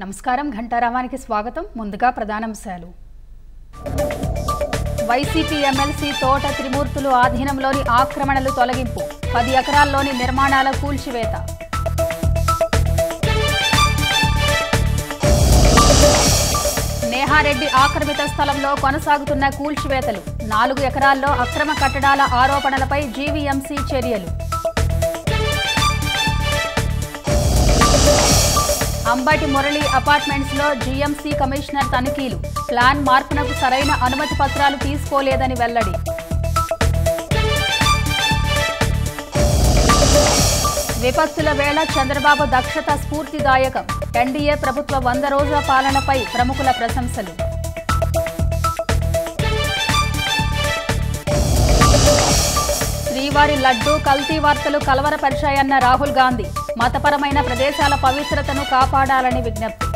నమస్కారం ఘంటారావానికి స్వాగతం. ముందుగా ప్రధానాంశాలు. వైసీపీ ఎమ్మెల్సీ తోట త్రిమూర్తులు ఆధీనంలోని ఆక్రమణలు తొలగింపు, 10 ఎకరాల్లోని నిర్మాణాల కూల్చివేత. నేహారెడ్డి ఆక్రమిత స్థలంలో కొనసాగుతున్న కూల్చివేతలు, 4 ఎకరాల్లో అక్రమ కట్టడాల ఆరోపణలపై జీవీఎంసీ చర్యలు. అంబటి మురళి అపార్ట్మెంట్స్ లో జీఎంసీ కమిషనర్ తనిఖీలు, ప్లాన్ మార్పునకు సరైన అనుమతి పత్రాలు తీసుకోలేదని వెల్లడి. విపత్తుల వేళ చంద్రబాబు దక్షత స్ఫూర్తిదాయకం, ఎన్డీఏ ప్రభుత్వ 100 రోజుల పాలనపై ప్రముఖుల ప్రశంసలు. శ్రీవారి లడ్డూ కల్తీ వార్తలు కలవరపరిచాయన్న రాహుల్ గాంధీ, మతపరమైన ప్రదేశాల పవిత్రతను కాపాడాలని విజ్ఞప్తి.